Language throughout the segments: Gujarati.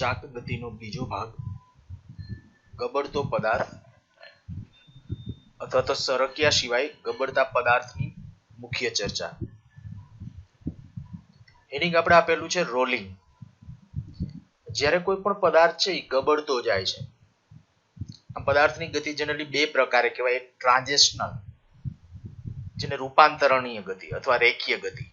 ચાક ગતિનો બીજો ભાગ ગબડતો પદાર્થ અથવા તો સરક્યા સિવાય ગબડતા પદાર્થની મુખ્ય ચર્ચા. હેડિંગ આપણે આપેલું છે રોલિંગ. જ્યારે કોઈ પણ પદાર્થ છે એ ગબડતો જાય છે. આ પદાર્થની ગતિ જનરલી બે પ્રકારે કહેવાય. એક ટ્રાન્ઝેશનલ, જેને રૂપાંતરણીય ગતિ અથવા રેખીય ગતિ.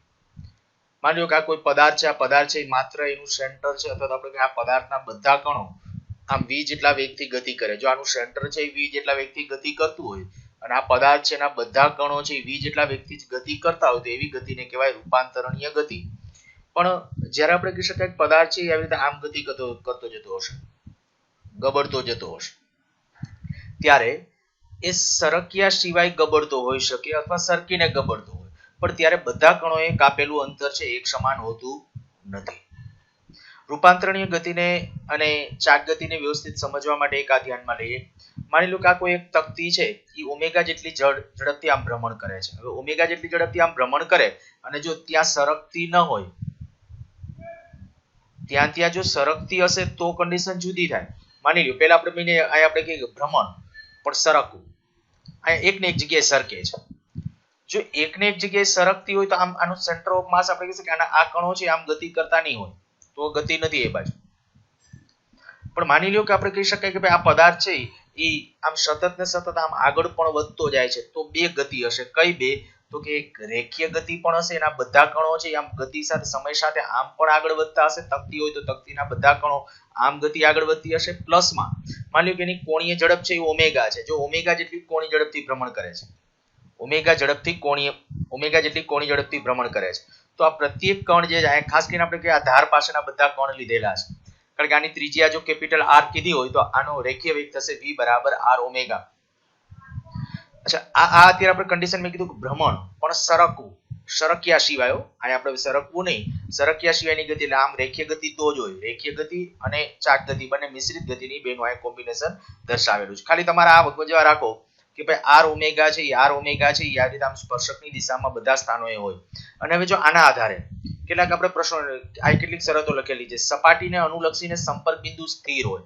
માની લો કે આ કોઈ પદાર્થ છે, આ પદાર્થ છે માત્ર એનું સેન્ટર છે, અથવા તો આપણે આ પદાર્થના બધા કણો આમ v જેટલા વેગથી ગતિ કરે. જો આનું સેન્ટર છે એ v જેટલા વેગથી ગતિ કરતું હોય અને આ પદાર્થ છે એના બધા કણો છે એ v જેટલા વેગથી ગતિ કરતા હોય તો એવી ગતિને કહેવાય રૂપાંતરણીય ગતિ. પણ જ્યારે આપણે કહી શકાય પદાર્થ છે એ આવી રીતે આમ ગતિ કરતો જતો હશે, ગબડતો જતો હશે, ત્યારે એ સરક્યા સિવાય ગબડતો હોઈ શકે અથવા સરકીને ગબડતો હોય, પણ ત્યારે બધા કણોએ કાપેલું અંતર છે એક સમાન હોતું નથી. રૂપાંતરણીય ગતિને અને ચાક ગતિને વ્યવસ્થિત સમજવા માટે એક આ ધ્યાનમાં લઈએ. માની લો કે આ કોઈ એક તકતી છે એ ઓમેગા જેટલી ઝડપથી આમ ભ્રમણ કરે છે. હવે ઓમેગા જેટલી ઝડપથી આમ ભ્રમણ કરે અને જો ત્યાં સરકતી ન હોય, ત્યાં જો સરકતી હશે તો કન્ડિશન જુદી થાય. માની લો પેલા આપણે કહીએ ભ્રમણ પણ સરકવું, અહીંયા એક ને એક જગ્યાએ સરકે છે. જો એક ને એક જગ્યાએ સરકતી હોય તો આમ આનું સેન્ટર ઓફ માસ આપણે કહીએ કે આ કણો છે આમ ગતિ કરતા નહીં હોય તો ગતિ નથી એ બાજુ. પણ માની લો કે આપણે કહી શકાય કે ભાઈ આ પદાર્થ છે એ આમ સતત ને સતત આમ આગળ પણ વધતો જાય છે, તો બે ગતિ હશે. કઈ બે? તો કે એક રેખીય ગતિ પણ હશે, એના બધા કણો છે આમ ગતિ સાથે સમય સાથે આમ પણ આગળ વધતા હશે. તકતી હોય તો તકતીના બધા કણો આમ ગતિ આગળ વધતી હશે. પ્લસમાં માની લો કે એની કોણીય ઝડપ છે એ ઓમેગા છે. જો ઓમેગા જેટલી કોણીય ઝડપથી ભ્રમણ કરે છે, ઓમેગા જેટલી કોણીય ઝડપથી ભ્રમણ કરે છે, તો આ પ્રત્યેક કણ જે ખાસ કરીને આપણે કે આ ધાર પાસેના બધા કણ લીધેલા છે. કારણ કે આની ત્રિજ્યા જો કેપિટલ R કીધી હોય તો આનો રેખીય વેગ થશે v બરાબર r ઓમેગા. અચ્છા, આ અત્યારે આપણે કન્ડિશન મેં કીધું ભ્રમણ પણ સરકવું, સરક્યા સિવાય, અહીંયા આપણે સરકવું નહીં, સરક્યા સિવાયની ગતિ, એટલે આમ રેખીય ગતિ તો જ હોય. રેખીય ગતિ અને ચાક ગતિ બંને મિશ્રિત ગતિની બેનું આ કોમ્બિનેશન દર્શાવેલું છે. ખાલી તમારે આ વગજવા રાખો કે ભાઈ આર ઓમેગા છે એ આ રીતે આમ સ્પર્શકની દિશામાં બધા સ્થાનોએ હોય. અને હવે જો આના આધારે કેટલાક આપણે પ્રશ્નો, આ કેટલીક શરતો લખેલી છે. સપાટીને અનુલક્ષીને સંપર્ક બિંદુ સ્થિર હોય.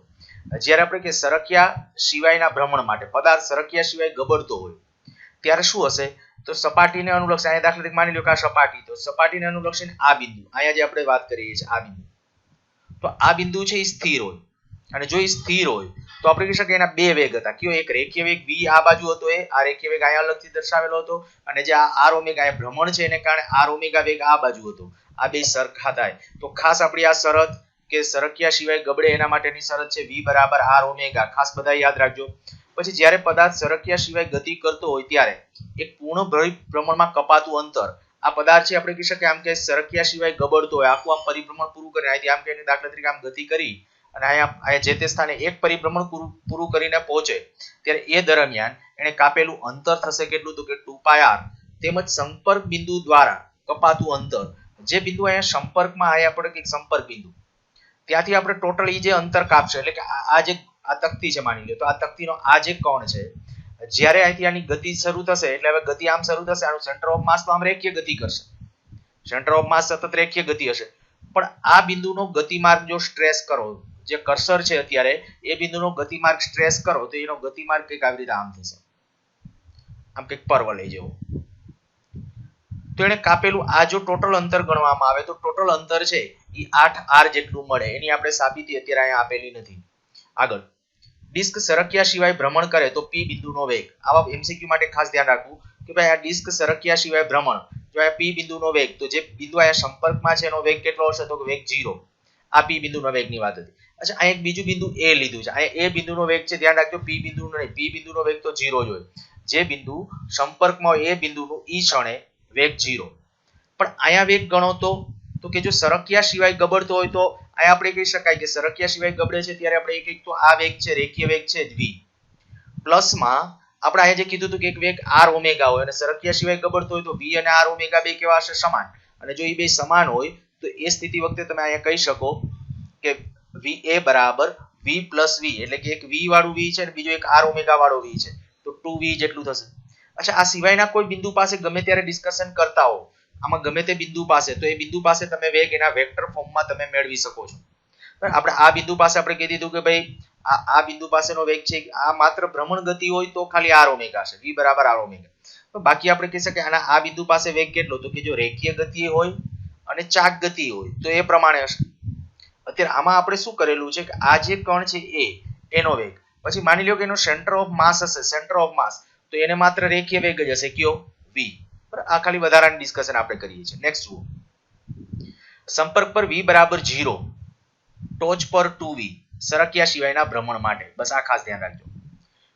જ્યારે આપણે કે સરક્યા સિવાયના ભ્રમણ માટે પદાર્થ સરક્યા સિવાય ગબડતો હોય ત્યારે શું હશે? તો સપાટીને અનુલક્ષી, અહીંયા દાખલા તરીકે માની લો કે આ સપાટી, તો સપાટીને અનુલક્ષીને આ બિંદુ, અહીંયા જે આપણે વાત કરીએ છીએ આ બિંદુ, તો આ બિંદુ છે એ સ્થિર હોય. અને જો એ સ્થિર હોય તો આપણે કહી શકીએ એના બે વેગ હતા. કયો? એક રેખીય વેગ v આ બાજુ હતો, આ રેખીય વેગ અહીંયા અલગથી દર્શાવેલો હતો, અને જે આ r ઓમેગા એ ભ્રમણ છે એને કારણે r ઓમેગા વેગ આ બાજુ હતો. આ બે સરખા થાય તો ખાસ આપણી આ શરત કે સરક્યા સિવાય ગબડે એના માટેની શરત છે v બરાબર r ઓમેગા. ખાસ બધા યાદ રાખજો. પછી જ્યારે પદાર્થ સરક્યા સિવાય ગતિ કરતો હોય ત્યારે એક પૂર્ણ પરિભ્રમણમાં કપાતું અંતર, આ પદાર્થ છે આપણે કહી શકીએ આમ કે સરક્યા સિવાય ગબડતો હોય, આખું આમ પરિભ્રમણ પૂરું કરીને અહીંથી આમ કે દાખલા તરીકે આમ ગતિ કરી અને અહીંયા જે તે સ્થાને એક પરિભ્રમણ પૂરું કરીને પહોંચે ત્યારે એ દરમિયાન એને કાપેલું અંતર થશે કેટલું? તો કે 2πr. તેમજ સંપર્ક બિંદુ દ્વારા કપાતું અંતર, જે બિંદુ અહીંયા સંપર્કમાં અહીંયા આપણે કે સંપર્ક બિંદુ, ત્યાંથી આપણે ટોટલ જે અંતર કાપશે, એટલે કે આ જે આ તકતી છે માની લો, તો આ તકતીનો આ જે કોણ છે, જ્યારે અહીંથી આની ગતિ શરૂ થશે એટલે હવે ગતિ આમ શરૂ થશે, આનું સેન્ટર ઓફ માસ તો આમ રેખીય ગતિ કરશે, સેન્ટર ઓફ માસ સતત રેખીય ગતિ હશે. પણ આ બિંદુનો ગતિમાર્ગ જો સ્ટ્રેસ કરો, જે કર્સર છે અત્યારે એ બિંદુનો ગતિમાર્ગ સ્ટ્રેસ કરો તો એનો ગતિમાર્ગ કંઈક આવી રીતે આમ થશે, આમ કંઈક પરવલય જેવો. તો એને કાપેલું આ જો ટોટલ અંતર ગણવામાં આવે તો ટોટલ અંતર છે એ 8r જેટલું મળે. એની આપણે સાબિતી અત્યારે અહીંયા આપેલી નથી. આગળ, ડિસ્ક સરક્યા સિવાય ભ્રમણ કરે તો p બિંદુનો વેગ. આવા એમસીક્યુ માટે ખાસ ધ્યાન રાખવું કે ભાઈ આ ડિસ્ક સરક્યા સિવાય ભ્રમણ, જો આ p બિંદુનો વેગ, તો જે બિંદુ અહીંયા સંપર્કમાં છે એનો વેગ કેટલો હશે? તો વેગ 0. આ p બિંદુનો વેગની વાત હતી. અચ્છા, અહીંયા એક બીજું બિંદુ a લીધું છે, અહીંયા a બિંદુનો વેગ છે, ધ્યાન રાખજો, p બિંદુનો નહીં. p બિંદુનો વેગ તો 0 જ હોય. જે બિંદુ સંપર્કમાં હોય એ બિંદુનું ઈ ક્ષણે વેગ 0. પણ અહીંયા વેગ ગણો તો કે જો સરક્યા સિવાય ગબડતો હોય તો અહીંયા આપણે કહી શકાય કે સરક્યા સિવાય ગબડે છે ત્યારે આપણે એક તો આ વેગ છે, રેખીય વેગ છે v, પ્લસમાં આપણે અહીંયા જે કીધું હતું કે એક વેગ r ઓમેગા હોય અને સરક્યા સિવાય ગબડતો હોય તો v અને r ઓમેગા બે કેવા હશે? સમાન. અને જો એ બે સમાન હોય તો એ સ્થિતિ વખતે તમે અહીંયા કહી શકો કે va બરાબર v પ્લસ v, એટલે કે એક v વાળું v છે અને બીજો એક r ઓમેગા વાળો v છે, તો 2v જેટલું થશે. અચ્છા, આ સિવાયના કોઈ બિંદુ પાસે ગમે ત્યારે ડિસ્કશન કરતા હો, આમાં ગમે તે બિંદુ પાસે, તો એ બિંદુ પાસે તમે વેગ એના વેક્ટર ફોર્મમાં તમે મેળવી શકો છો. આપણે આ બિંદુ પાસે આપણે કહી દીધું કે ભાઈ આ બિંદુ પાસેનો વેગ છે આ માત્ર ભ્રમણ ગતિ હોય તો ખાલી r ઓમેગા છે v બરાબર r ઓમેગા. તો બાકી આપણે કહી શકીએ આના આ બિંદુ પાસે વેગ કેટલો તો કે જો રેખીય ગતિ હોય અને ચાક ગતિ હોય તો એ પ્રમાણે હશે. અત્યારે આમાં આપણે શું કરેલું છે કે આ જે કણ છે એનો વેગ પછી માની લો કે એનો સેન્ટર ઓફ માસ હશે સેન્ટર ઓફ માસ તો એને માત્ર રેખીય વેગ જ હશે કયો v. બરાબર આ ખાલી વધારાની ડિસ્કશન આપણે કરીએ છીએ. નેક્સ્ટ જુઓ સંપર્ક પર v બરાબર 0 ટોચ પર 2v સરક્યા સિવાયના ભ્રમણ માટે બસ આ ખાસ ધ્યાન રાખજો.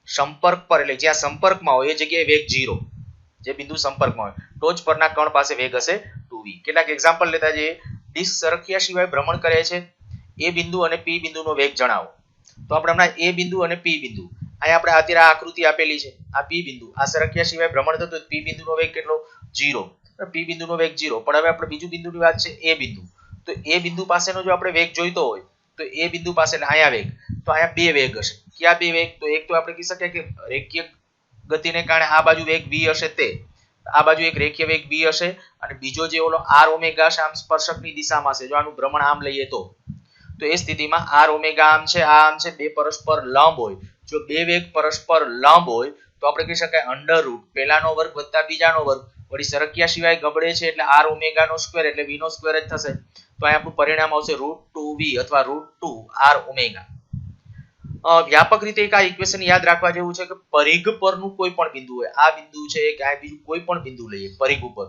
સંપર્ક પર એટલે જ્યાં સંપર્કમાં હોય એ જગ્યાએ વેગ 0 જે બિંદુ સંપર્કમાં હોય ટોચ પરના કણ પાસે વેગ હશે 2v. કેટલાક એક્ઝામ્પલ લેતા જઈએ. ડિસ્ક સરક્યા સિવાય ભ્રમણ કરે છે એ બિંદુ અને p બિંદુનો વેગ જણાવો. તો આપણે હમણાં a બિંદુ અને p બિંદુ અહીંયા આપણે અત્યારે આ આકૃતિ આપેલી છે આ p બિંદુ આ સરક્યા સિવાય ભ્રમણ થતું p બિંદુનો વેગ કેટલો 0 p બિંદુનો વેગ 0 પણ હવે આપણે બીજું બિંદુની વાત છે a બિંદુ તો a બિંદુ પાસેનો જો આપણે વેગ જોઈતો હોય તો a બિંદુ પાસે અહીંયા વેગ તો અહીંયા બે વેગ હશે. ક્યાં બે વેગ તો એક તો આપણે કહી શકીએ કે રેખીય ગતિને કારણે આ બાજુ વેગ v હશે તે આ બાજુ એક રેખીય વેગ v હશે અને બીજો જે ઓલો r ઓમેગા છે આમ સ્પર્શકની દિશામાં છે જો આનું ભ્રમણ આમ લઈએ તો એ સ્થિતિમાં r ઓમેગા આમ છે આ આમ છે બે પરસ્પર લંબ હોય જો બે વેગ પરસ્પર લંબ હોય તો આપણે કહી શકાય અંડર રૂટ પહેલાનો વર્ગ વત્તા બીજાનો વર્ગ વળી સરક્યા સિવાય ગબડે છે એટલે r ઓમેગા નો સ્ક્વેર એટલે v નો સ્ક્વેર જ થશે તો અહીં આપણું પરિણામ આવશે √2v અથવા √2r ઓમેગા. વ્યાપક રીતે એક આ ઇક્વેશન યાદ રાખવા જેવું છે કે પરિઘ પરનું કોઈ પણ બિંદુ હોય આ બિંદુ છે કે આ બીજું કોઈ પણ બિંદુ લઈએ પરિઘ ઉપર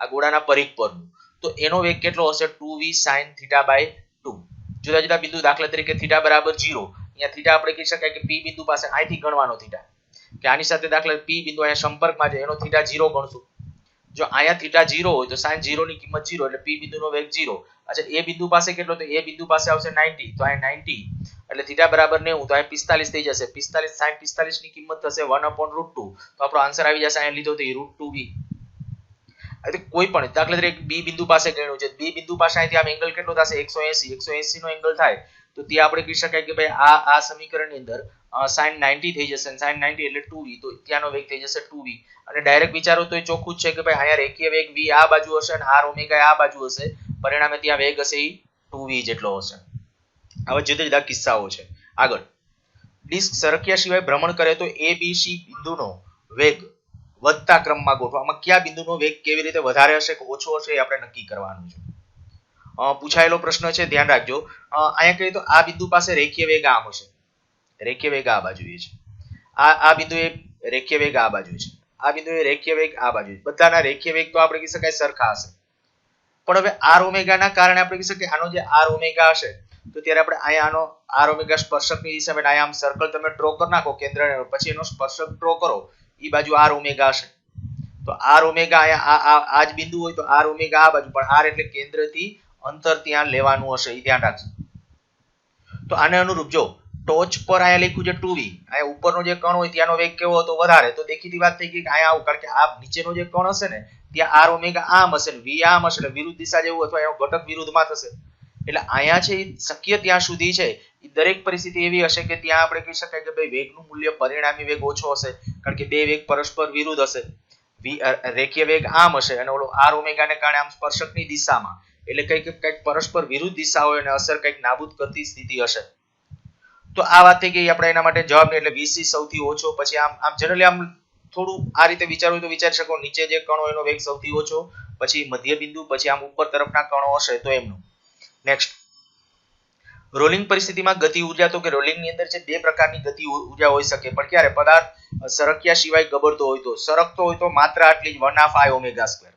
આ ગોળાના પરિઘ પરનું તો એનો વેગ કેટલો હશે 2v sin θ/2. જુદા જુદા બિંદુ દાખલા તરીકે θ બરાબર 0 અહીંયા θ આપણે કહી શકાય કે p બિંદુ પાસે અહીંથી ગણવાનો θ કે આની સાથે દાખલા p બિંદુ અહીંયા સંપર્કમાં છે એનો θ 0 ગણશું. જો અહીંયા θ 0 હોય તો sin 0 ની કિંમત 0 એટલે p બિંદુનો વેગ 0. અચ્છા એ બિંદુ પાસે કેટલો તો એ બિંદુ પાસે આવશે 90 તો અહીંયા 90 એટલે θ બરાબર 90 તો અહીંયા 45 થઈ જશે 45 sin 45 ની કિંમત થશે 1/√2 તો આપણો આન્સર આવી જશે અહીંયા લીધો તો √2v. એટલે કોઈ પણ દાખલા તરીકે b બિંદુ પાસે ગણ્યું છે b બિંદુ પાસે અહીંથી આમ એંગલ કેટલો થશે 180 નો એંગલ થાય તો ત્યાં આપણે કહી શકાય કે ભાઈ આ સમીકરણની અંદર sin 90 થઈ જશે sin 90 એટલે 2v તો ત્યાંનો વેગ થઈ જશે 2v અને ડાયરેક્ટ વિચારો તો એ ચોખ્ખું જ છે કે ભાઈ અહીંયા રેખીય વેગ v આ બાજુ હશે અને r ઓમેગા આ બાજુ હશે પરિણામે ત્યાં વેગ હશે 2v જેટલો હશે. હવે જુદા જુદા કિસ્સાઓ છે. આગળ ડિસ્ક સરક્યા સિવાય ભ્રમણ કરે તો a b c બિંદુનો વેગ વધતા ક્રમમાં ગોઠવવામાં કયા બિંદુનો વેગ કેવી રીતે વધારે હશે કે ઓછો હશે એ આપણે નક્કી કરવાનું છે. પૂછાયેલો પ્રશ્ન છે ધ્યાન રાખજો. અહીંયા કહીએ તો આ બિંદુ પાસે રેખીય વેગ આમ હશે રેખીય વેગ આ બાજુ છે આ બિંદુએ રેખીય વેગ આ બાજુ છે આ બિંદુએ રેખીય વેગ આ બાજુ છે બધાના રેખીય વેગ તો આપણે કહી શકાય સરખા હશે પણ હવે r ઓમેગા ના કારણે આપણે કહી શકીએ આનો જે r ઓમેગા હશે તો ત્યારે આપણે અહીંયા આનો r ઓમેગા સ્પર્શકની હિસાબે અહીંયા આમ સર્કલ તમે ડ્રો કરી નાખો કેન્દ્ર પછી એનો સ્પર્શક ડ્રો કરો એ બાજુ r ઓમેગા હશે તો r ઓમેગા અહીંયા આ જ બિંદુ હોય તો r ઓમેગા આ બાજુ પણ r એટલે કેન્દ્રથી અંતર ત્યાં લેવાનું હશે એ ધ્યાન રાખજો. તો આને અનુરૂપ જો ટોચ પર અહીંયા લખ્યું છે 2v અહીંયા ઉપરનો જે કણ હોય ત્યાંનો વેગ કેવો હતો વધારે તો દેખીતી વાત થઈ ગઈ કે અહીંયા આવું કારણ કે આ નીચેનો જે કણ હશે ને ત્યાં r ઓમેગા આમ હશે ને v આમ હશે એટલે વિરુદ્ધ દિશા જેવું અથવા એનો ઘટક વિરુદ્ધમાં થશે એટલે અહીંયા છે શક્ય ત્યાં સુધી છે એ દરેક પરિસ્થિતિ એવી હશે કે ત્યાં આપણે કહી શકાય કે ભાઈ વેગનું મૂલ્ય પરિણામી વેગ ઓછો હશે કારણ કે બે વેગ પરસ્પર વિરુદ્ધ હશે રેખીય વેગ આમ હશે અને ઓલો r ઓમેગા ને કારણે આમ સ્પર્શકની દિશામાં એટલે કંઈક પરસ્પર વિરુદ્ધ દિશા હોય અને અસર કંઈક નાબૂદ કરતી સ્થિતિ હશે. તો આ વાત થઈ ગઈ આપણે એના માટે જવાબ એટલે VC સૌથી ઓછો પછી આમ જનરલી આમ થોડું આ રીતે વિચારવું તો વિચારી શકો નીચે જે કણો એનો વેગ સૌથી ઓછો પછી મધ્ય બિંદુ પછી આમ ઉપર તરફના કણો હશે તો એમનું. નેક્સ્ટ રોલિંગ પરિસ્થિતિમાં ગતિ ઉર્જા તો કે રોલિંગ ની અંદર છે બે પ્રકારની ગતિ ઉર્જા હોઈ શકે પણ ક્યારે પદાર્થ સરક્યા સિવાય ગબડતો હોય તો સરકતો હોય તો માત્ર આટલી જ 1/2 i ઓમેગા સ્ક્વેર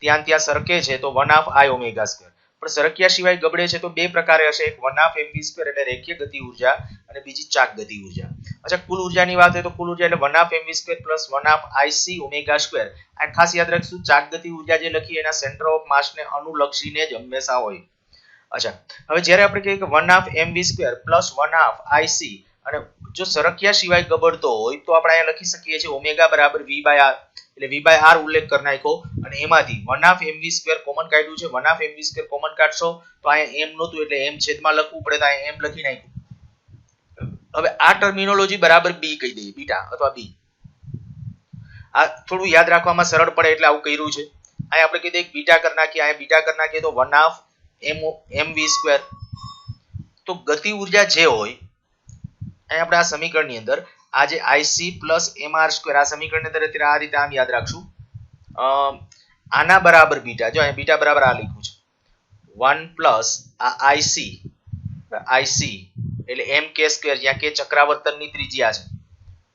ત્યાં સરકે છે તો 1/2 i ઓમેગા સ્ક્વેર પણ સરક્યા સિવાય ગબડે છે તો બે પ્રકારે હશે એક 1/2 mv સ્ક્વેર એટલે રેખીય ગતિ ઉર્જા અને બીજી ચાક ગતિ ઉર્જા. અચ્છા કુલ ઉર્જાની વાત હોય તો કુલ ઉર્જા એટલે 1/2 mv square plus 1/2 ic omega square આ ખાસ યાદ રાખશું ચાક ગતિ ઉર્જા જે લખી એના સેન્ટર ઓફ માસ ને અનુલક્ષીને જ હંમેશા હોય. અચ્છા હવે જ્યારે આપણે કહીએ કે 1/2 mv સ્ક્વેર પ્લસ 1/2 ic અને જો સરક્યા સિવાય ગબડતો હોય તો આપણે અહીંયા લખી શકીએ છીએ ઓમેગા બરાબર v/r એટલે v/r ઉલ્લેખ કરી નાખ્યો અને એમાંથી 1/2 mv સ્ક્વેર કોમન કાઢ્યું છે 1/2 mv સ્ક્વેર કોમન કાઢશો તો અહીંયા m નહોતું એટલે m છેદમાં લખવું પડે તો અહીંયા m લખી નાખ્યું. હવે આ ટર્મિનોલોજી બરાબર b કહી દઈએ બીટા અથવા b આ થોડું યાદ રાખવામાં સરળ પડે એટલે આવું કર્યું છે. અહીંયા આપણે કહી દઈએ બીટા કરી નાખીએ અહીંયા બીટા કરી નાખીએ તો 1/2 mv સ્ક્વેર તો ગતિ ઉર્જા જે હોય અહીં આપણે આ સમીકરણની અંદર આ જે IC પ્લસ mr² આ સમીકરણની અંદર અત્યારે આ રીતે આમ યાદ રાખશું. આના બરાબર બીટા, જો અહીં બીટા બરાબર આ લખ્યું છે 1 પ્લસ આ IC એટલે mk², જ્યાં કે ચક્રાવર્તનની ત્રિજ્યા છે,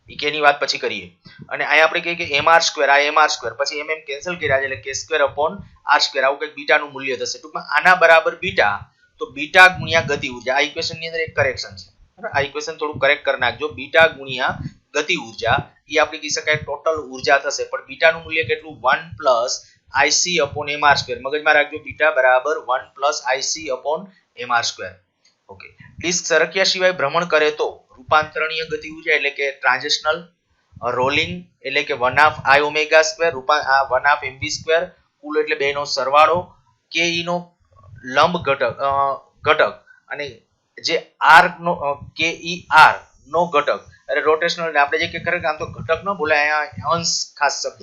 એ કે ની વાત પછી કરીએ. અને અહીંયા આપણે કહીએ કે mr², આ mr², પછી mm કેન્સલ કર્યા છે એટલે k² upon r², આવું કંઈક બીટાનું મૂલ્ય થશે. ટૂંકમાં આના બરાબર બીટા, તો બીટા ગુણ્યા ગતિ ઉર્જા. આ ઇક્વેશન ની અંદર એક કરેક્શન છે, આ ઇક્વેશન થોડું કરેક્ટ કરી નાખજો. બીટા ગુણ્યા ગતિ ઉર્જા એ આપણે કહી શકાય ટોટલ ઉર્જા થશે, પણ બીટાનું મૂલ્ય કેટલું? 1 પ્લસ IC upon mr². મગજમાં રાખજો, બીટા બરાબર 1 plus IC upon mr². Okay. Disc સરક્યા સિવાય ભ્રમણ કરે તો રૂપાંતરણીય ગતિ ઉર્જા એટલે કે ટ્રાન્ઝેશનલ, રોલિંગ એટલે કે 1/2 I omega², 1/2 mv², કુલ એટલે બેનો સરવાળો, ke નો લંબ ઘટક અને જે r નો ke r નો ઘટક, એટલે રોટેશનલ આપણે જે કે ખરેખર આમ તો ઘટક ન બોલાય, અહીંયા અંશ ખાસ શબ્દ,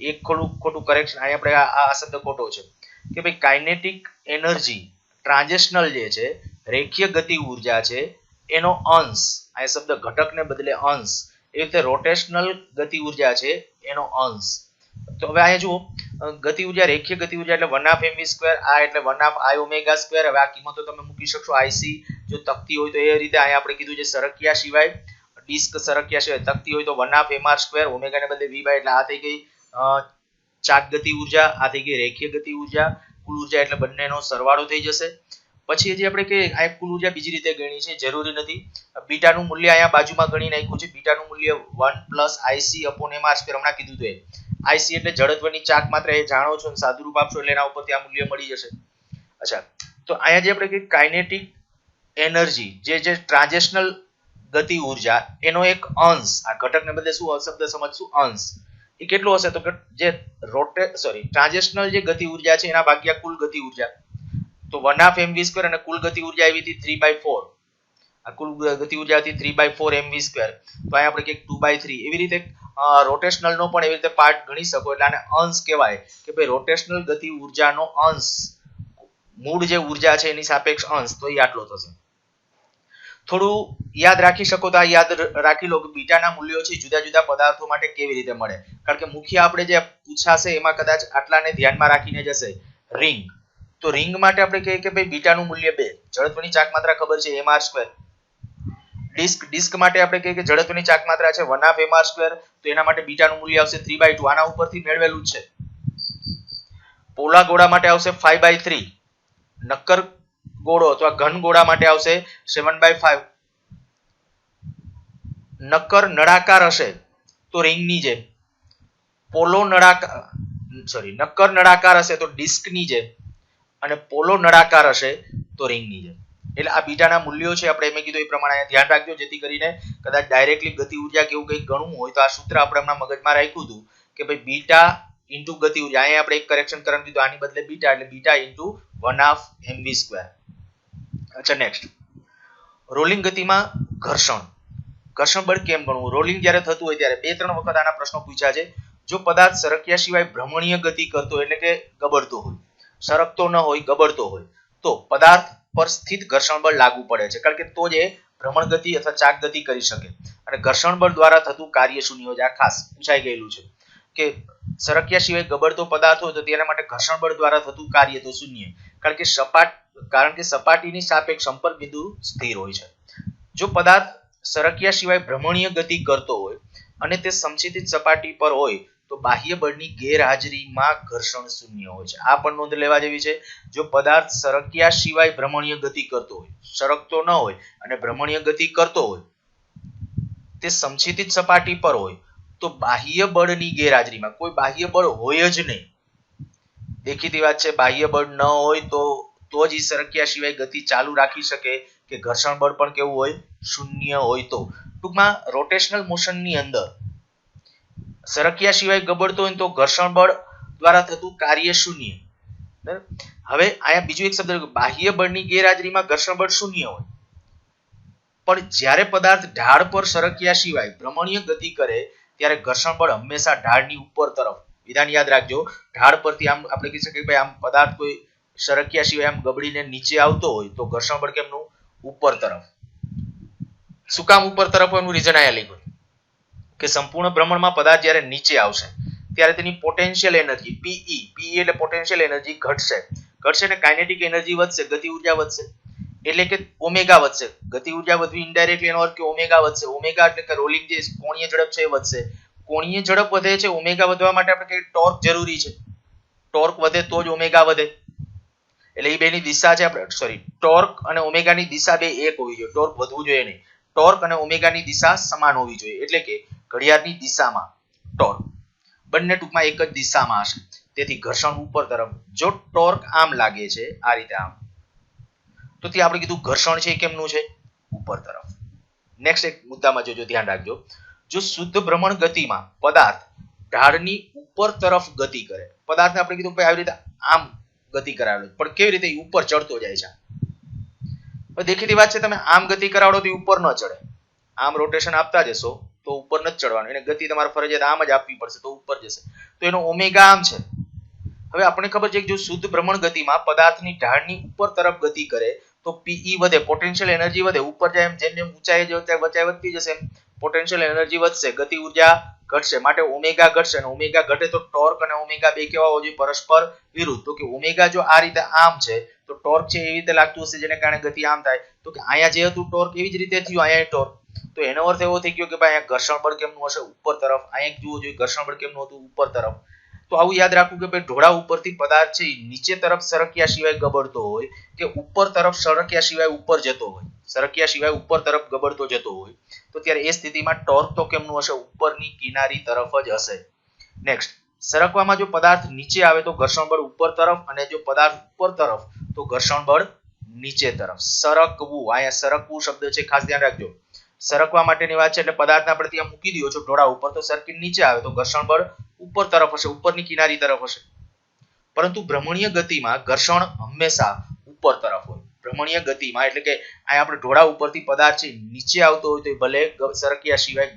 એક ખોટું કરેક્શન. અહીંયા આપણે આ શબ્દ ખોટો છે કે ભાઈ કાઇનેટિક એનર્જી ટ્રાન્ઝેશનલ જે છે, રેખીય ગતિ ઉર્જા છે, એનો અંશ, આ શબ્દ ઘટકને બદલે અંશ, એ રીતે રોટેશનલ ગતિ ઉર્જા છે એનો અંશ. તો હવે અહીંયા જુઓ, ગતિ ઉર્જા રેખીય ગતિ ઉર્જા એટલે 1/2 mv², આ એટલે 1/2 I omega². હવે આ કિંમતો તમે મૂકી શકશો. IC જો તકતી હોય તો એ રીતે અહીંયા આપણે કીધું છે સરક્યા સિવાય, ડિસ્ક સરક્યા સિવાય તકતી હોય તો 1/2 mr², ઓમેગા ને બદલે v/ એટલે આ થઈ ગઈ ચાક ગતિ ઉર્જા, આ થઈ ગઈ રેખીય ગતિ ઉર્જા. કુલ ઉર્જા એટલે બંનેનો સરવાળો થઈ જશે. પછી જે આપણે કે આ કુલ ઉર્જા બીજી રીતે ગણી છે, જરૂરી નથી. બીટાનું મૂલ્ય અહીંયા બાજુમાં ગણી નાખ્યું છે. બીટાનું મૂલ્ય 1 પ્લસ IC upon mr², હમણાં કીધું તો IC એટલે જડત્વની ચાક માત્રા, એ જાણો છો, સાદુરૂપ આપશો એટલે એના ઉપરથી આ મૂલ્ય મળી જશે. અચ્છા, તો અહીંયા જે આપણે કે કાઇનેટિક એનર્જી જે ટ્રાન્ઝેશનલ ગતિ ઉર્જા એનો એક અંશ, આ ઘટકને બદલે શું શબ્દ સમજશું? અંશ. એ કેટલું હશે? તો કે જે ટ્રાન્ઝેશનલ જે ગતિ ઉર્જા છે એના ભાગ્યા કુલ ગતિ ઉર્જા, તો 1/2 mv² અને કુલ ગતિ ઉર્જા આવી હતી 3/4. આ કુલ ગતિ ઉર્જા હતી 3/4 mv², તો અહીંયા આપણે કે 2/3. એવી રીતે રોટેશનલ નો પણ એવી રીતે પાર્ટ ગણી શકો, એટલે આને અંશ કહેવાય કે ભાઈ રોટેશનલ ગતિ ઉર્જાનો અંશ, મૂળ જે ઉર્જા છે એની સાપેક્ષ અંશ, તો એ આટલો થશે. થોડું યાદ રાખી શકો તો આ યાદ રાખી લો કે બીટાના મૂલ્યો છે જુદા જુદા પદાર્થો માટે કેવી રીતે મળે. કારણ કે મુખ્ય આપણે જે પૂછાશે એમાં કદાચ આટલાને ધ્યાનમાં રાખીને જશે. રિંગ, તો રિંગ માટે આપણે કહીએ કે ભાઈ બીટાનું મૂલ્ય 2, જડત્વની ચાક માત્રા ખબર છે mr². ડિસ્ક માટે આપણે કહીએ કે જડત્વની ચાક માત્રા છે 1/2 mr², તો એના માટે બીટાનું મૂલ્ય આવશે 3/2. આના ઉપરથી મેળવેલું છે. પોલા ગોળા માટે આવશે 5/3. નક્કર ગોળો અથવા ઘન ગોળા માટે આવશે 7/5. નક્કર નળાકાર હશે તો રિંગની જેમ, નક્કર નળાકાર હશે તો ડિસ્કની જેમ, અને પોલો નળાકાર હશે તો રિંગની જેમ. એટલે આ બીટાના મૂલ્યો છે, આપણે એમ કીધું એ પ્રમાણે ધ્યાન રાખજો, જેથી કરીને કદાચ ડાયરેક્ટલી ગતિ ઉર્જા કેવું કંઈક ગણવું હોય તો આ સૂત્ર આપણે હમણાં મગજમાં રાખ્યું હતું કે ભાઈ બીટા ઇન્ટુ ગતિ ઉર્જા. અહીંયા આપણે એક કરેક્શન કરવાનું કીધું, આની બદલે બીટા એટલે બીટા ઇન્ટુ 1/2 mv². અચ્છા, નેક્સ્ટ, રોલિંગ ગતિમાં ઘર્ષણ બળ કેમ ગણવું? રોલિંગ જ્યારે થતું હોય ત્યારે 2-3 વખત આના પ્રશ્નો પૂછ્યા છે. જો પદાર્થ સરક્યા સિવાય ભ્રમણીય ગતિ કરતો એટલે કે ગબડતો હોય, સરકતો ન હોય, ગબડતો હોય, તો પદાર્થ પર સ્થિત ઘર્ષણ બળ લાગુ પડે છે, કારણ કે તો જ એ ભ્રમણ ગતિ અથવા ચાક ગતિ કરી શકે. અને ઘર્ષણ બળ દ્વારા થતું કાર્ય શૂન્ય હોય. આ ખાસ પૂછાઈ ગયેલું છે કે સરક્યા સિવાય ગબડતો પદાર્થ હોય તો તેના માટે ઘર્ષણ બળ દ્વારા થતું કાર્ય તો શૂન્ય, કારણ કે સપાટીની સાપેક્ષ સંપર્ક બિંદુ સ્થિર હોય છે. જો પદાર્થ સરક્યા સિવાય ભ્રમણીય ગતિ કરતો હોય અને તે સમક્ષિતિજ સપાટી પર હોય તો બાહ્ય બળની ગેરહાજરીમાં ઘર્ષણ શૂન્ય હોય છે. આ પણ નોંધ લેવા જેવી છે. જો પદાર્થ સરક્યા સિવાય ભ્રમણીય ગતિ કરતો હોય, સરકતો ન હોય અને ભ્રમણીય ગતિ કરતો હોય, તે સમક્ષિતિજ સપાટી પર હોય તો બાહ્ય બળની ગેરહાજરીમાં, કોઈ બાહ્ય બળ હોય જ નહીં, દેખીતી વાત છે, બાહ્ય બળ ન હોય તો જ સરક્યા સિવાય ગતિ ચાલુ રાખી શકે કે ઘર્ષણ બળ પણ કેવું હોય? શૂન્ય હોય. તો ટૂંકમાં રોટેશનલ મોશનની અંદર સરક્યા સિવાય ગબડતો હોય તો ઘર્ષણ બળ દ્વારા થતું કાર્ય શૂન્ય. હવે અહીંયા બીજું એક શબ્દ, બાહ્ય બળની ગેરહાજરીમાં ઘર્ષણ બળ શૂન્ય હોય, પણ જ્યારે પદાર્થ ઢાળ પર સરક્યા સિવાય ભ્રમણીય ગતિ કરે ત્યારે ઘર્ષણ બળ હંમેશા ઢાળની ઉપર તરફ, વિધાન યાદ રાખજો, ઢાળ પરથી આમ આપણે કહી શકીએ ભાઈ આમ પદાર્થ કોઈ સરક્યા સિવાય આમ ગબડીને નીચે આવતો હોય તો ઘર્ષણ બળ કેમનું? ઉપર તરફ. શું કામ ઉપર તરફ? એનું રીઝન અહીંયા લખ્યું કે સંપૂર્ણ ભ્રમણમાં પદાર્થ જ્યારે નીચે આવશે ત્યારે તેની પોટેન્શિયલ એનર્જી પીઈ એટલે પોટેન્શિયલ એનર્જી ઘટશે ને કાઇનેટિક એનર્જી વધશે, ગતિ ઉર્જા વધશે. એટલે કે ઓમેગા વધશે. ગતિ ઉર્જા વધવી ઇનડાયરેક્ટલી એનો અર્થ કે ઓમેગા વધશે. ઓમેગા એટલે કે રોલિંગ જે કોણીય ઝડપ છે એ વધશે. કોણીય ઝડપ વધે છે, ઓમેગા વધવા માટે આપણે કે ટોર્ક જરૂરી છે. ટોર્ક વધે તો જ ઓમેગા વધે. એટલે એ બેની દિશા છે આપણે ટોર્ક અને ઓમેગાની દિશા બે એક હોવી જોઈએ. ટોર્ક વધવું જોઈએ નહીં. ટોર્ક અને ઓમેગાની દિશા સમાન હોવી જોઈએ. એટલે કે ઘડિયાળની દિશામાં ટોર્ક બંને ટૂંકમાં એક જ દિશામાં હશે. તેથી ઘર્ષણ ઉપર તરફ. જો ટોર્ક આમ લાગે છે આ રીતે આમ, તો ત્યાં આપણે કીધું ઘર્ષણ છે કેમનું છે? ઉપર તરફ. નેક્સ્ટ એક મુદ્દામાં જોજો, ધ્યાન રાખજો. જો શુદ્ધ ભ્રમણ ગતિમાં પદાર્થ ઢાળની ઉપર તરફ ગતિ કરે, પદાર્થને આપણે કીધું ભાઈ આવી રીતે આમ ગતિ કરાવેલો, પણ કેવી રીતે ઉપર ચડતો જાય છે. દેખીતી વાત છે, તમે આમ ગતિ કરાવડો તો ઉપર ન ચડે. આમ રોટેશન આપતા જશો તો ઉપર નથી ચડવાનું. એને ગતિ તમારે ફરજિયાત આમ જ આપવી પડશે તો ઉપર જશે. તો એનો ઓમેગા આમ છે. હવે આપણને ખબર છે કે જો શુદ્ધ ભ્રમણ ગતિમાં પદાર્થની ઢાળની ઉપર તરફ ગતિ કરે તો પીઈ વધે, પોટેન્શિયલ એનર્જી વધે. ઉપર જાય એમ જેમ જેમ ઊંચાઈ વધતી જશે એમ પોટેન્શિયલ એનર્જી વધશે, ગતિ ઉર્જા ઘટશે, માટે ઓમેગા ઘટશે. અને ઓમેગા ઘટે તો ટોર્ક અને ઓમેગા બે કેવા હોવા જોઈએ? પરસ્પર વિરુદ્ધ. તો કે ઓમેગા જો આ રીતે આમ છે તો ટોર્ક છે એવી રીતે લાગતું હશે જેને કારણે ગતિ આમ થાય. તો કે અહીંયા જે હતું ટોર્ક એવી જ રીતે થયું અહીંયા ટોર્ક. તો એનો અર્થ એવો થઈ ગયો કે ભાઈ અહીંયા ઘર્ષણ બળ કેમનું હશે? ઉપર તરફ. અહીંયા જુઓ જોઈએ ઘર્ષણ બળ કેમનું હતું? ઉપર તરફ. તો આવું યાદ રાખવું કે ભાઈ ઢોળા ઉપરથી પદાર્થ છે નીચે તરફ સરક્યા સિવાય ગબડતો હોય કે ઉપર તરફ સરક્યા સિવાય ઉપર જતો હોય, સરક્યા સિવાય ઉપર તરફ ગબડતો જતો હોય, તો ત્યારે એ સ્થિતિમાં ટોર્ક તો કેમનું હશે? ઉપરની કિનારી તરફ જ હશે. નેક્સ્ટ, સરકવામાં જો પદાર્થ નીચે આવે તો ઘર્ષણ બળ ઉપર તરફ, અને જો પદાર્થ ઉપર તરફ તો ઘર્ષણ બળ નીચે તરફ. સરકવું, અહીંયા સરકવું શબ્દ છે, ખાસ ધ્યાન રાખજો. સરકવા માટેની વાત છે એટલે પદાર્થને આપણે ત્યાં મૂકી દો છો ઢોળા ઉપર, તો સરકી નીચે આવે તો ઘર્ષણ બળ ઉપર તરફ હશે, ઉપરની કિનારી તરફ હશે. પરંતુ ભ્રમણીય ગતિમાં ઘર્ષણ હંમેશા ઉપર તરફ હોય. ભ્રમણીય ગતિમાં એટલે કે અહીંયા આપણે ઢોળા ઉપરથી પદાર્થ છે નીચે આવતો હોય તો ભલે સરક્યા સિવાય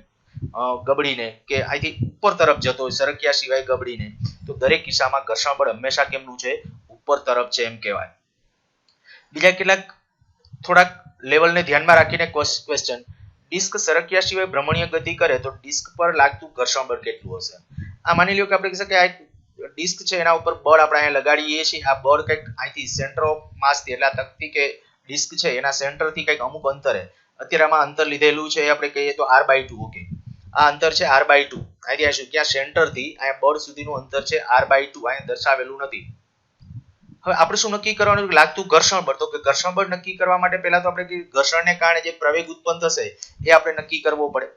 ગબડીને કે અહીંથી ઉપર તરફ જતો હોય સરક્યા સિવાય ગબડીને, તો દરેક કિસ્સામાં ઘર્ષણ બળ હંમેશા કેમનું છે? ઉપર તરફ છે એમ કહેવાય. બીજા કેટલાક થોડાક લેવલને ધ્યાનમાં રાખીને ક્વેશ્ચન. ડિસ્ક સરક્યા સિવાય ભ્રમણીય ગતિ કરે તો ડિસ્ક પર લાગતું ઘર્ષણ બળ કેટલું હશે? આ માની લ્યો કે આપણે કહી શકીએ આ એક ડિસ્ક છે, એના ઉપર બળ આપણે અહીંયા લગાડીએ છીએ. આ બળ કંઈક અહીંથી સેન્ટર ઓફ માસ થી એટલે આ તકતી કે ડિસ્ક છે એના સેન્ટર થી કંઈક અમુક અંતરે, અત્યારે આમાં અંતર લીધેલું છે આપણે કહીએ તો r/2. ઓકે, આ અંતર છે r/2. અહીંથી આશું ક્યાં સેન્ટર થી અહીંયા બળ સુધીનું અંતર છે r/2. અહીંયા દર્શાવેલું નથી. હવે આપણે શું નક્કી કરવાનું? લાગતું ઘર્ષણ બળ. તો કે ઘર્ષણ બળ નક્કી કરવા માટે પહેલા તો આપણે ઘર્ષણને કારણે જે પ્રવેગ ઉત્પન્ન થશે એ આપણે નક્કી કરવો પડે.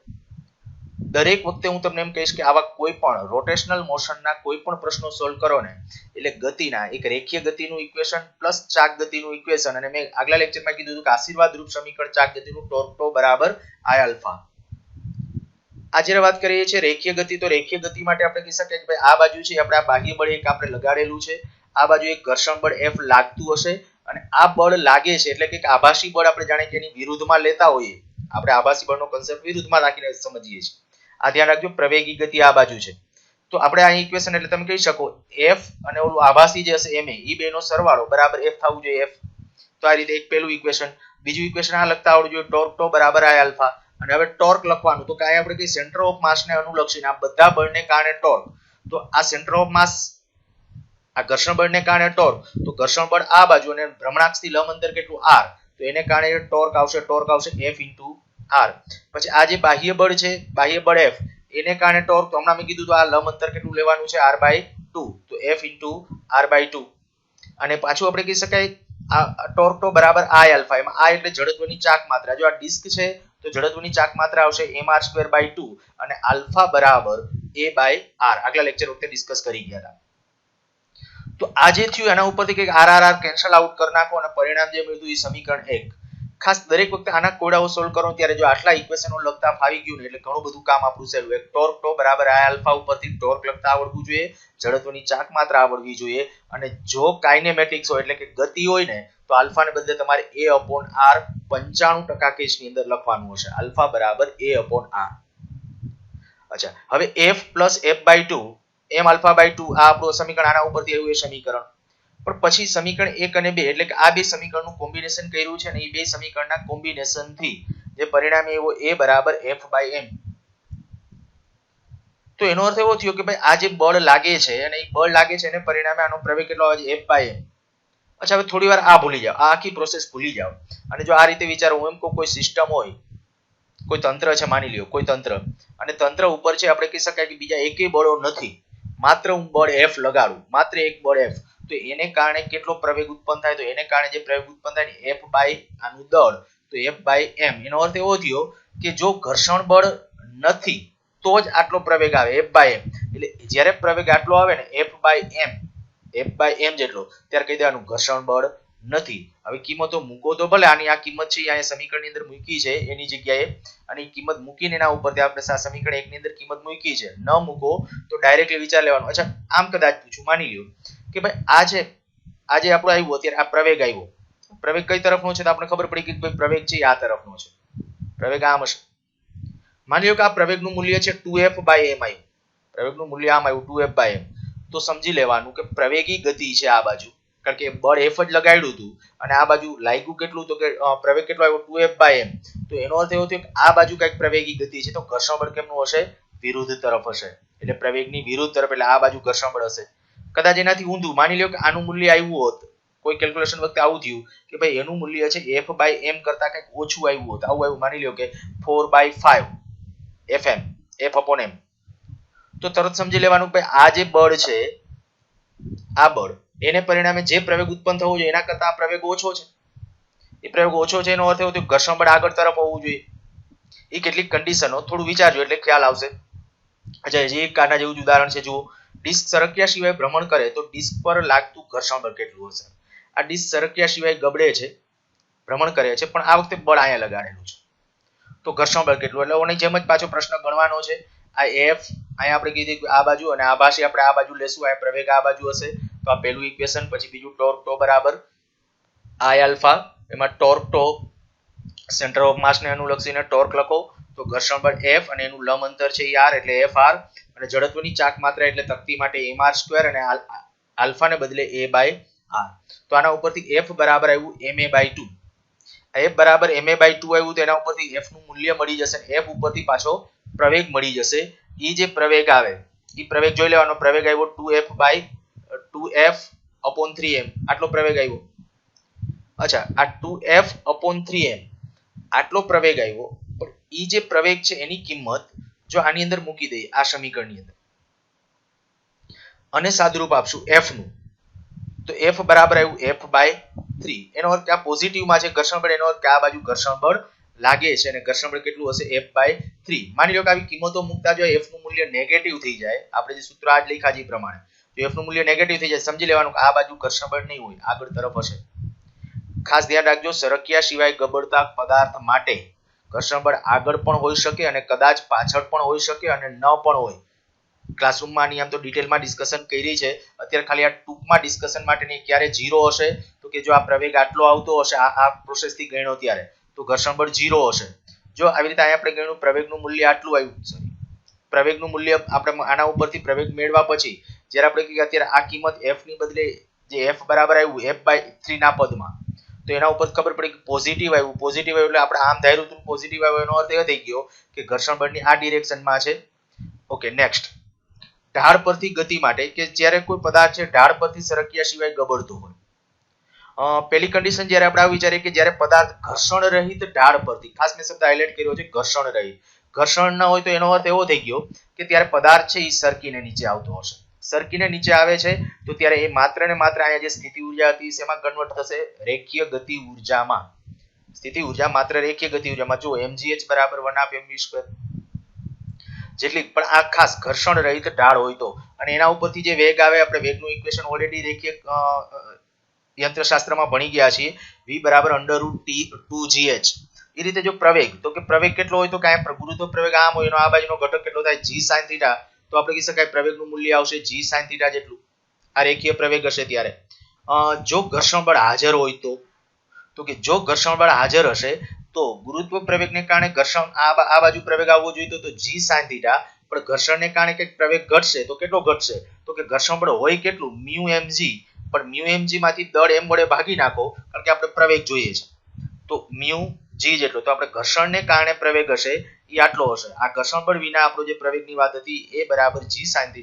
દરેક વખતે હું તમને એમ કહીશ કે આવા કોઈ પણ રોટેશનલ મોશનના કોઈ પણ પ્રશ્નો સોલ્વ કરો ને એટલે ગતિના એક રેખીય ગતિનું ઇક્વેશન પ્લસ ચાક ગતિનું ઇક્વેશન, અને મેં આગલા લેક્ચરમાં કીધું હતું કે આશીર્વાદ રૂપ સમીકરણ ચાક ગતિનું ટોર્ક બરાબર I આલ્ફા. આ જ્યારે વાત કરીએ છીએ રેખીય ગતિ, તો રેખીય ગતિ માટે આપણે કહી શકીએ કે ભાઈ આ બાજુ છે આપણે આ બાહ્ય બળ એક આપણે લગાડેલું છે, આ બાજુ એક ઘર્ષણ બળ F લાગતું હશે, અને આ બળ લાગે છે એટલે કે આભાસી બળ આપણે જાણે કે એની વિરુદ્ધમાં લેતા હોઈએ. આપણે આભાસી બળનો કન્સેપ્ટ વિરુદ્ધમાં રાખીને સમજીએ છીએ. આ ધ્યાન રાખજો, પ્રવેગી ગતિ આ બાજુ છે. તો આપણે આ ઇક્વેશન એટલે તમે કહી શકો F અને ઓલું આભાસી જે હશે MA, એ બેનો સરવાળો બરાબર F થવું જોઈએ F. તો આ રીતે એક પેલું ઇક્વેશન. બીજું ઇક્વેશન આ લખતા આવડવું જોઈએ ટોર્ક બરાબર I આલ્ફા. અને હવે ટોર્ક લખવાનું તો કે આ આપણે કઈ સેન્ટર ઓફ માસ ને અનુલક્ષીને આ બધા બળને કારણે ટોર્ક. તો આ સેન્ટર ઓફ માસ, આ ઘર્ષણ બળને કારણે ટોર્ક, તો ઘર્ષણ બળ આ બાજુ અને ભ્રમણાક્ષથી લંબ અંતર કેટલું r, તો એને કારણે ટોર્ક આવશે F into r. પછી આ જે બાહ્ય બળ છે, બાહ્ય બળ F, એને કારણે ટોર્ક, તો હમણાં મેં કીધું તો આ લંબ અંતર કેટલું લેવાનું છે r/2, તો F into r/2. અને પાછું આપણે કહી શકાય આ ટોર્ક બરાબર I આલ્ફા. એમાં I એટલે જડત્વની ચાક માત્રા. જો આ ડિસ્ક છે તો જડત્વની ચાક માત્રા આવશે mr²/2 અને આલ્ફા બરાબર a/r. આગલા લેક્ચર વખતે ડિસ્કસ કરી ગયા હતા. તો આ જે થયું એના ઉપરથી કંઈક r કેન્સલ આઉટ કરી નાખો અને પરિણામ જે મળ્યું એ સમીકરણ 1. ખાસ દરેક વખતે આના કોડાઓ સોલ્વ કરો ત્યારે જો આટલા ઇક્વેશનો લખતા ફાવી ગયું ને એટલે ઘણું બધું કામ આપણું સહેલું. એક ટોર્ક બરાબર I આલ્ફા ઉપરથી ટોર્ક લખતા આવડવું જોઈએ, જડત્વની ચાક માત્રા આવડવી જોઈએ, અને જો કાઇનેમેટિક્સ હોય એટલે કે ગતિ હોય ને તો આલ્ફાને બદલે તમારે a/r 95% કેસની અંદર લખવાનું હશે. આલ્ફા બરાબર a/r. અચ્છા, હવે f plus f/2 m alpha by 2 આ આપણું સમીકરણ, આના ઉપરથી આવ્યું એ સમીકરણ. પણ પછી સમીકરણ 1 અને 2 એટલે કે આ બે સમીકરણનું કોમ્બિનેશન કર્યું છે અને એ બે સમીકરણના કોમ્બિનેશનથી જે પરિણામ એવો a બરાબર f/m. તો એનો અર્થ એવો થયો કે ભાઈ આ જે બળ લાગે છે અને એ બળ લાગે છે એને પરિણામે આનો પ્રવેગ કેટલો આવે છે f/m. અચ્છા, હવે થોડી વાર આ ભૂલી જાઓ, આ આખી પ્રોસેસ ભૂલી જાઓ અને જો આ રીતે વિચારો, હું એમ કહું કોઈ સિસ્ટમ હોય, કોઈ તંત્ર છે, માની લ્યો કોઈ તંત્ર, અને તંત્ર ઉપર છે આપણે કહી શકાય કે બીજા એકેય બળો નથી, માત્ર હું બળ F લગાડું, માત્ર એક બળ F, તો એને કારણે કેટલો પ્રવેગ ઉત્પન્ન થાય? તો એને કારણે જે પ્રવેગ ઉત્પન્ન થાય ને F બાય આનું દળ, તો F બાય M. એનો અર્થ એવો થયો કે જો ઘર્ષણ બળ નથી તો જ આટલો પ્રવેગ આવે F બાય M. એટલે જ્યારે પ્રવેગ આટલો આવે ને F બાય M જેટલો, ત્યારે કહી દેવાનું ઘર્ષણ બળ નથી. હવે કિંમતો મૂકો તો ભલે, આની આ કિંમત છે અહીંયા સમીકરણની અંદર મૂકી છે એની જગ્યાએ, અને કિંમત મૂકીને એના ઉપરથી આપણે સમીકરણ 1 ની અંદર કિંમત મૂકી છે, ન મૂકો તો ડાયરેક્ટલી વિચાર લેવાનો. અચ્છા, આમ કદાચ પૂછું, માની લ્યો કે ભાઈ આજે આપણો આવ્યો, અત્યારે આ પ્રવેગ આવ્યો, પ્રવેગ કઈ તરફનો છે? તો આપણે ખબર પડી કે ભાઈ પ્રવેગ છે આ તરફનો છે, પ્રવેગ આમ હશે. માની લો કે આ પ્રવેગનું મૂલ્ય છે 2f બાય m આવ્યું, પ્રવેગનું મૂલ્ય આમ આવ્યું 2f બાય m, તો સમજી લેવાનું કે પ્રવેગી ગતિ છે આ બાજુ, કારણ કે બળ f જ લગાડ્યું હતું અને આ બાજુ લાગ્યું કેટલું, તો કે પ્રવેગ કેટલો આવ્યો 2f બાય m. તો એનો અર્થ એવો થયો કે આ બાજુ કઈક પ્રવેગી ગતિ છે, તો ઘર્ષણ બળ કેમનું હશે? વિરુદ્ધ તરફ હશે. એટલે પ્રવેગની વિરુદ્ધ તરફ, એટલે આ બાજુ ઘર્ષણ બળ હશે. કદાચ એનાથી ઊંધું, માની લો કે આનું મૂલ્ય આવ્યું હોત, કોઈ કેલ્ક્યુલેશન વખતે આવું થયું કે ભાઈ એનું મૂલ્ય છે f બાય m કરતા કંઈક ઓછું આવ્યું હોત, આવું આવ્યું, માની લો કે 4/5 fm, f upon m, તો તરત સમજી લેવાનું કે આ જે બળ છે, આ બળ, એને પરિણામે જે પ્રવેગ ઉત્પન્ન થવો જોઈએ એના કરતા આ પ્રવેગ ઓછો છે. એ પ્રવેગ ઓછો છે એનો અર્થ એવો થયો ઘર્ષણ બળ આગળ તરફ હોવું જોઈએ. એ કેટલીક કન્ડિશનો થોડું વિચારજો એટલે ખ્યાલ આવશે. અચ્છા, જે એક આના જેવું જ ઉદાહરણ છે, જુઓ, ડિસ્ક સરક્યા સિવાય ભ્રમણ કરે તો ડિસ્ક પર લાગતું ઘર્ષણ બળ કેટલું હશે? આ ડિસ્ક સરક્યા સિવાય ગબડે છે, ભ્રમણ કરે છે, પણ આ વખતે બળ અહીંયા લગાડેલું છે, તો ઘર્ષણ બળ કેટલું? એટલે ઓની જેમ જ પાછો પ્રશ્ન ગણવાનો છે. આ F અહીંયા આપણે કીધું આ બાજુ, અને આ ભાષી આપણે આ બાજુ લેશું, આ પ્રવેગ આ બાજુ હશે, તો આ પહેલું ઇક્વેશન, પછી બીજું ટોર્ક ટો બરાબર I આલ્ફા, એમાં ટોર્ક ટો સેન્ટર ઓફ માસ ને અનુલક્ષીને ટોર્ક લખો, તો ઘર્ષણ બળ F અને એનું લંબ અંતર છે R એટલે FR, અને જડત્વની ચાક માત્રા એટલે તક્તી માટે mr² અને આલ્ફા ને બદલે a બાય r. તો આના ઉપરથી F બરાબર આવ્યું ma/2. F બરાબર ma/2 આવ્યું, તો એના ઉપરથી F નું મૂલ્ય મળી જશે, F ઉપરથી પાછો પ્રવેગ મળી જશે. એ જે પ્રવેગ આવે એ પ્રવેગ જોઈ લેવાનો, પ્રવેગ આવ્યો 2f upon 3m, આટલો પ્રવેગ આવ્યો. અચ્છા, આ 2f upon 3m આટલો પ્રવેગ આવ્યો, પણ એ જે પ્રવેગ છે એની કિંમત જો આની અંદર મૂકી દઈએ, આ સમીકરણની અંદર, અને સાદુરૂપ આપશું f નું, તો f બરાબર આવ્યું f/3. એનો અર્થ આ પોઝિટિવમાં છે ઘર્ષણ બળ, એનો અર્થ કે આ બાજુ ઘર્ષણ બળ લાગે છે અને ઘર્ષણ બળ કેટલું હશે? f/3. માની લો કે આવી કિંમતો મૂકતા જો f નું મૂલ્ય નેગેટિવ થઈ જાય, આપણે જે સૂત્ર આજ લખ્યા છે એ પ્રમાણે, તો f નું મૂલ્ય નેગેટિવ થઈ જાય, સમજી લેવાનું કે આ બાજુ ઘર્ષણ બળ નહીં હોય, આગળ તરફ હશે. ખાસ ધ્યાન રાખજો, સરક્યા સિવાય ગબડતા પદાર્થ માટે ઘર્ષણ બળ આગળ પણ હોઈ શકે અને કદાચ પાછળ પણ હોઈ શકે અને ન પણ હોય. ક્લાસરૂમમાં આની આમ તો ડિટેલમાં ડિસ્કશન કરી છે, અત્યારે ખાલી આ ટૂંકમાં ડિસ્કશન માટેની ક્યારે 0 હશે, તો કે જો આ પ્રવેગ આટલો આવતો હશે, આ પ્રોસેસથી ગણ્યો ત્યારે, તો ઘર્ષણ બળ 0 હશે. જો આવી રીતે અહીંયા આપણે ગણ્યું પ્રવેગનું મૂલ્ય આટલું આવ્યું, સોરી, પ્રવેગનું મૂલ્ય આપણે આના ઉપરથી પ્રવેગ મેળવ્યા પછી જ્યારે આપણે કહીએ અત્યારે આ કિંમત f ની બદલે જે f બરાબર આવ્યું f/3 ના પદમાં, તો એના ઉપર ખબર પડી કે પોઝિટિવ આવ્યું, પોઝિટિવ આવ્યું એટલે આપણે આમ ધાર્યું હતું પોઝિટિવ આવ્યું, એનો અર્થ એ થઈ ગયો કે ઘર્ષણ બળની આ ડિરેક્શનમાં છે. ઓકે, નેક્સ્ટ, ઢાળ પરથી ગતિ માટે, કે જ્યારે કોઈ પદાર્થ છે ઢાળ પરથી સરક્યા સિવાય ગબડતો હોય. પહેલી કન્ડિશન જ્યારે આપણે આ વિચારીએ કે જ્યારે પદાર્થ ઘર્ષણ રહિત ઢાળ પરથી, ખાસ મેં શબ્દ હાઇલાઇટ કર્યો છે ઘર્ષણ રહિત, ઘર્ષણ ન હોય તો એનો અર્થ એવો થઈ ગયો કે ત્યારે પદાર્થ છે એ સરકીને નીચે આવતો હશે. સરકીને નીચે આવે છે તો ત્યારે એ માત્ર ને માત્ર અહીંયા જે સ્થિતિ ઉર્જા હતી શેમાં કન્વર્ટ થશે? રેખીય ગતિ ઉર્જામાં. સ્થિતિ ઉર્જા માત્ર રેખીય ગતિ ઉર્જામાં. જો mgh બરાબર 1/2mv², જેટલી પણ આ ખાસ ઘર્ષણ રહિત ઢાળ હોય તો, અને એના ઉપરથી જે વેગ આવે, આપણે વેગનું ઇક્વેશન ઓલરેડી રેખીય યંત્રશાસ્ત્રમાં ભણી ગયા છીએ, v બરાબર √2gh. એ રીતે જો પ્રવેગ, તો કે પ્રવેગ કેટલો હોય તો કાંઈ ગુરુત્વ પ્રવેગ આમ હોય, એનો આ બાજુનો ઘટક કેટલો થાય? g sin θ. તો આપણે કહી શકાય પ્રવેગનું મૂલ્ય આવશે g sin θ જેટલું. આ રેખીય પ્રવેગ હશે ત્યારે. જો ઘર્ષણ બળ હાજર હોય તો કે જો ઘર્ષણ બળ હાજર હશે તો ગુરુત્વ પ્રવેગને કારણે ઘર્ષણ આ બાજુ પ્રવેગ આવવો જોઈએ તો g sin θ, પણ ઘર્ષણને કારણે કંઈક પ્રવેગ ઘટશે તો કેટલો ઘટશે? તો કે ઘર્ષણ બળ હોય કેટલું? μ mg, પણ મ્યુ mg માંથી દળ m વડે ભાગી નાખો કારણ કે આપણે પ્રવેગ જોઈએ છે તો મ્યુ g જેટલો તો આપણે ઘર્ષણને કારણે પ્રવેગ હશે એ આટલો હશે આ ઘર્ષણ બળ વિના આપણો જે પ્રવેગની વાત હતી એ બરાબર g sin θ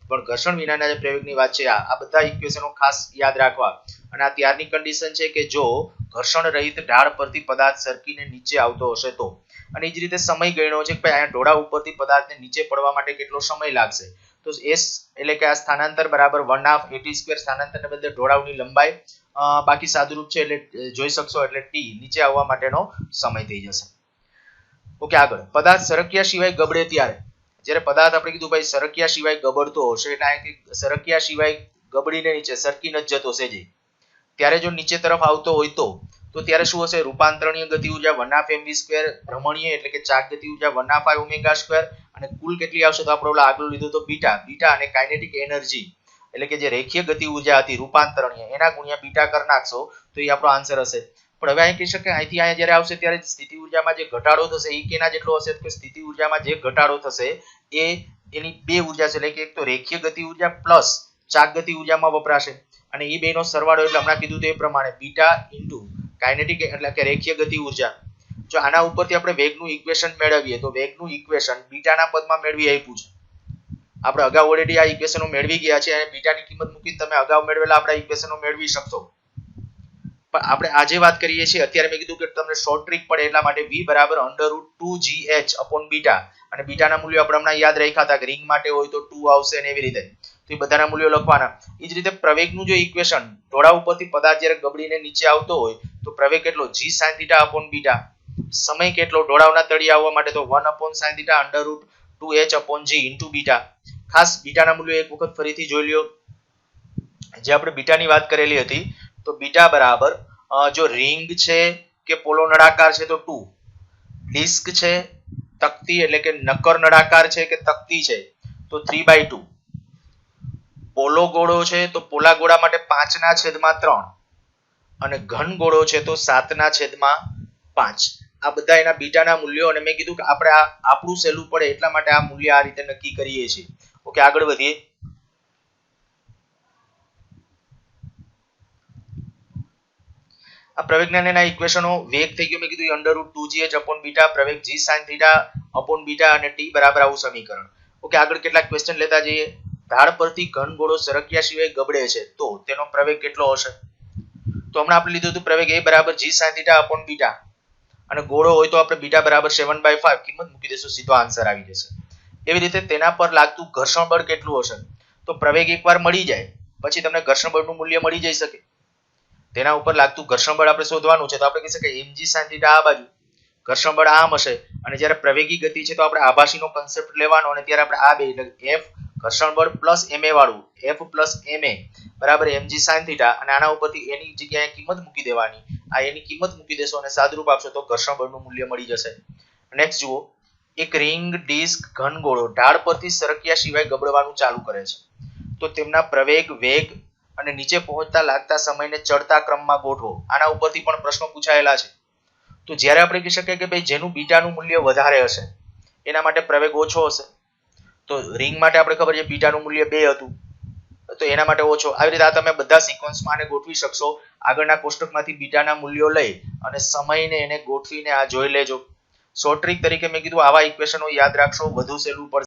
પણ ઘર્ષણ વિનાના જે પ્રવેગની વાત છે આ બધા ઇક્વેશનો ખાસ યાદ રાખવા અને આ ત્યારની કન્ડિશન છે કે જો ઘર્ષણ રહિત ઢાળ પરથી પદાર્થ સરકીને નીચે આવતો હશે તો અને એ જ રીતે સમય ગણ્યો છે કે અહીંયા ઢોળા ઉપરથી પદાર્થને નીચે પડવા માટે કેટલો સમય લાગશે તો s એટલે કે આ સ્થાનાંતર બરાબર 1/2 at² સ્થાનાંતરને બદલે ઢોળાવની લંબાઈ બાકી સાદુરૂપ છે એટલે જોઈ શકશો એટલે t નીચે આવવા માટેનો સમય થઈ જશે ઓકે આગળ પદાર્થ સરક્યા સિવાય ગબડે ત્યારે જ્યારે પદાર્થ આપણે કીધું ભાઈ સરક્યા સિવાય ગબડતો હશે એટલે અહીંયા સરક્યા સિવાય ગબડીને નીચે સરકી ન જતો છે જે ત્યારે જો નીચે તરફ આવતો હોય તો ત્યારે શું હશે રૂપાંતરણીય ગતિ ઉર્જા 1/2 mv² ભ્રમણીય એટલે કે ચાક ગતિ ઉર્જા 1/2 ω² અને કુલ કેટલી આવશે તો આપણે આગળ લીધું તો બીટા અને કાઇનેટિક એનર્જી એટલે કે જે રેખીય ગતિ ઉર્જા હતી રૂપાંતરણીય એના ગુણ્યા બીટા કરી નાખશો તો એ આપણો આન્સર હશે પણ હવે અહીં કહી શકાય અહીંથી અહીંયા જ્યારે આવશે ત્યારે સ્થિતિ ઉર્જામાં જે ઘટાડો થશે એ કેના જેટલો હશે કે સ્થિતિ ઉર્જામાં જે ઘટાડો થશે એ એની બે ઉર્જા છે એટલે કે એક તો રેખીય ગતિ ઉર્જા પ્લસ ચાક ગતિ ઉર્જામાં વપરાશે અને એ બેનો સરવાળો એટલે હમણાં કીધું તે પ્રમાણે બીટા ઇન્ટુ કાઇનેટિક એટલે કે રેખીય ગતિ ઉર્જા જો આના ઉપરથી આપણે વેગનું ઇક્વેશન મેળવીએ તો વેગનું ઇક્વેશન બીટાના પદમાં મેળવી આપ્યું છે આપણે અગાઉ ઓલરેડી આ ઇક્વેશનો મેળવી ગયા છે અને બીટાની કિંમત મૂકીને તમે અગાઉ મેળવેલા આપણા ઇક્વેશનો મેળવી શકશો પણ આપણે આજે વાત કરીએ છીએ અત્યારે મેં કીધું કે તમને શોર્ટ ટ્રીક પડે એટલા માટે v બરાબર √2gh બીટા અને બીટાના મૂલ્યો આપણે હમણાં યાદ રાખ્યા હતા કે રિંગ માટે હોય તો 2 આવશે ને એવી રીતે તો એ બધાના મૂલ્યો લખવાના એ જ રીતે પ્રવેગનું જો ઇક્વેશન ઢોળા ઉપરથી પદાર્થ જ્યારે ગબડીને નીચે આવતો હોય તો પ્રવેગ કેટલો g sin θ બીટા સમય કેટલો ઢોળાવના તળિયે આવવા માટે તો 1/sin θ √2h/g બીટા ખાસ બીટાના મૂલ્યો એક વખત ફરીથી જોઈ લ્યો જે આપણે બીટાની વાત કરેલી હતી તો બીટા બરાબર જો રિંગ છે કે પોલો નળાકાર છે તો 2 ડિસ્ક છે તકતી એટલે કે નક્કર નળાકાર છે કે તકતી છે તો 3/2 પોલો ગોળો છે તો પોલા ગોળા માટે 5/3 અને ઘન ગોળો છે તો 7/5 આ બધા એના બીટાના મૂલ્યો અને મેં કીધું કે આપણે આ આપણું સહેલું પડે એટલા માટે આ મૂલ્ય આ રીતે નક્કી કરીએ છીએ ઓકે આગળ વધીએ આ પ્રવેગના ઇક્વેશનો વેગ થઈ ગયો મેં કીધું √2gh બીટા પ્રવેગ g sin θ બીટા અને t બરાબર આવું સમીકરણ ઓકે આગળ કેટલાક ક્વેશ્ચન લેતા જઈએ ઢાળ પરથી ઘન ગોળો સરક્યા સિવાય ગબડે છે તો તેનો પ્રવેગ કેટલો હશે તો હમણાં આપણે લીધું હતું પ્રવેગ a બરાબર g sin θ બીટા અને ગોળો હોય તો આપણે બીટા બરાબર 7/5 કિંમત મૂકી દેશું સીધો આન્સર આવી જશે એવી રીતે તેના પર લાગતું ઘર્ષણ બળ કેટલું હશે તો પ્રવેગ એકવાર મળી જાય પછી તમને ઘર્ષણ બળનું મૂલ્ય મળી જઈ શકે તેના ઉપર લાગતું ઘર્ષણ બળ આપણે શોધવાનું છે તો આપણે કહી શકાય mg sin θ આ બાજુ ઘર્ષણ બળ આમ હશે અને જ્યારે પ્રવેગી ગતિ છે તો આપણે આભાસીનો કન્સેપ્ટ લેવાનો અને ત્યારે આપણે આ બે એટલે f ઘર્ષણ બળ પ્લસ ma વાળું f પ્લસ ma બરાબર mg sin θ અને આના ઉપરથી એની જગ્યાએ કિંમત મૂકી દેવાની આ એની કિંમત મૂકી દેશો અને સાદુરૂપ આપશો તો ઘર્ષણ બળનું મૂલ્ય મળી જશે નેક્સ્ટ જુઓ એક રિંગ ડિસ્ક ઘન ગોળો ઢાળ પરથી સરક્યા સિવાય ગબડવાનું ચાલુ કરે છે તો તેમના પ્રવેગ વેગ અને નીચે પહોંચતા લાગતા સમયને ચડતા ક્રમમાં ગોઠવો આના ઉપરથી પણ પ્રશ્નો પૂછાયેલા છે તો જ્યારે આપણે કહી શકીએ કે ભાઈ જેનું બીટાનું મૂલ્ય વધારે હશે એના માટે પ્રવેગ ઓછો હશે તો રિંગ માટે આપણે ખબર છે બીટાનું મૂલ્ય 2 હતું તો એના માટે ઓછો આવી રીતે આ તમે બધા સિક્વન્સમાં આને ગોઠવી શકશો આગળના કોષ્ટકમાંથી બીટાના મૂલ્યો લઈ અને સમયને એને ગોઠવીને આ જોઈ લેજો શોર્ટ ટ્રીક તરીકે મેં કીધું આવા ઇક્વેશનો યાદ રાખશો વધુ સહેલું પડશે